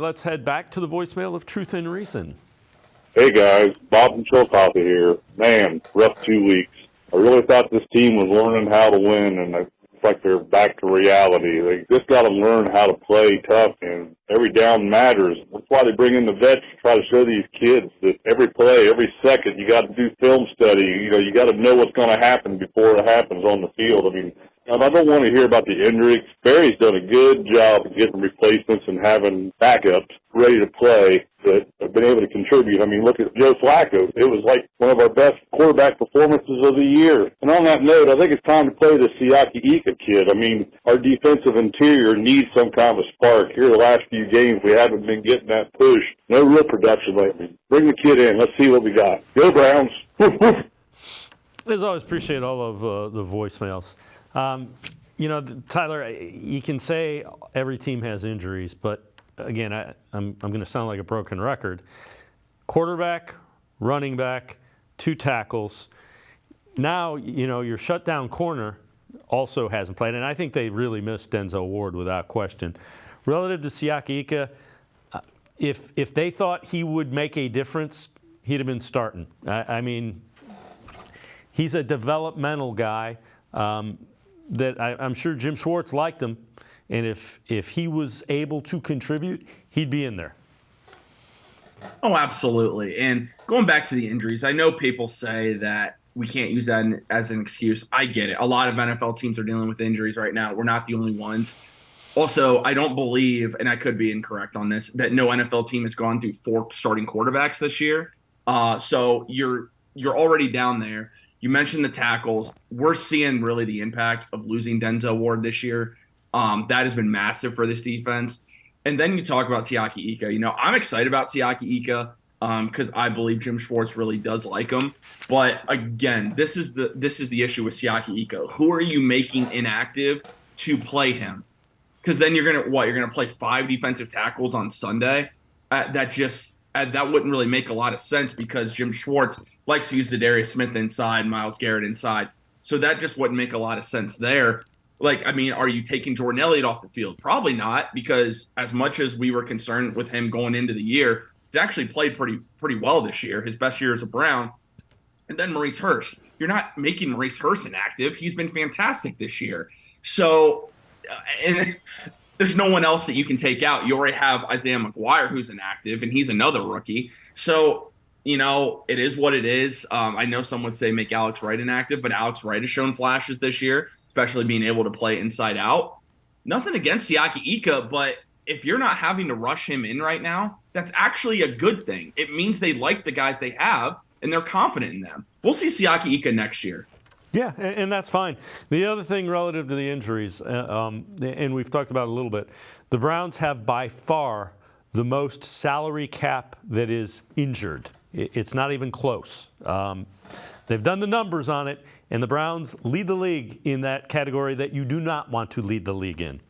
Let's head back to the voicemail of Truth and Reason. Hey guys, Bob from Chillicothe here. Man, rough 2 weeks. I really thought this team was learning how to win, and it's like they're back to reality. They just got to learn how to play tough, and every down matters. That's why they bring in the vets to try to show these kids that every play, every second, you got to do film study. You got to know what's going to happen before it happens on the field. I mean, I don't want to hear about the injury. Barry's done a good job of getting replacements and having backups ready to play that have been able to contribute. I mean, look at Joe Flacco. It was like one of our best quarterback performances of the year. And on that note, I think it's time to play the Siaki Ika kid. I mean, our defensive interior needs some kind of spark. Here the last few games, we haven't been getting that push. No real production lately. Bring the kid in. Let's see what we got. Go Browns. Woof, woof. As always, appreciate all of the voicemails. Tyler, you can say every team has injuries, but again, I'm going to sound like a broken record. Quarterback, running back, 2 tackles. Now, your shutdown corner also hasn't played, and I think they really missed Denzel Ward without question. Relative to Siaki Ika, if they thought he would make a difference, he'd have been starting. I mean, he's a developmental guy. That I'm sure Jim Schwartz liked him, and if he was able to contribute, he'd be in there. Oh, absolutely. And going back to the injuries, I know people say that we can't use that as an excuse. I get it. A lot of NFL teams are dealing with injuries right now. We're not the only ones. Also, I don't believe, and I could be incorrect on this, that no NFL team has gone through 4 starting quarterbacks this year. So you're already down there. You mentioned the tackles. We're seeing really the impact of losing Denzel Ward this year. That has been massive for this defense. And then you talk about Siaki Ika. I'm excited about Siaki Ika because I believe Jim Schwartz really does like him. But again, this is the issue with Siaki Ika. Who are you making inactive to play him? Because then you're gonna play 5 defensive tackles on Sunday. That wouldn't really make a lot of sense because Jim Schwartz likes to use Darius Smith inside, Myles Garrett inside. So that just wouldn't make a lot of sense there. Are you taking Jordan Elliott off the field? Probably not, because as much as we were concerned with him going into the year, he's actually played pretty well this year. His best year as a Brown. And then Maurice Hurst. You're not making Maurice Hurst inactive. He's been fantastic this year. So, and there's no one else that you can take out. You already have Isaiah McGuire, who's inactive, and he's another rookie. So, it is what it is. I know some would say make Alex Wright inactive, but Alex Wright has shown flashes this year, especially being able to play inside out. Nothing against Siaki Ika, but if you're not having to rush him in right now, that's actually a good thing. It means they like the guys they have, and they're confident in them. We'll see Siaki Ika next year. Yeah, and that's fine. The other thing relative to the injuries, and we've talked about it a little bit, the Browns have by far the most salary cap that is injured. It's not even close. They've done the numbers on it, and the Browns lead the league in that category that you do not want to lead the league in.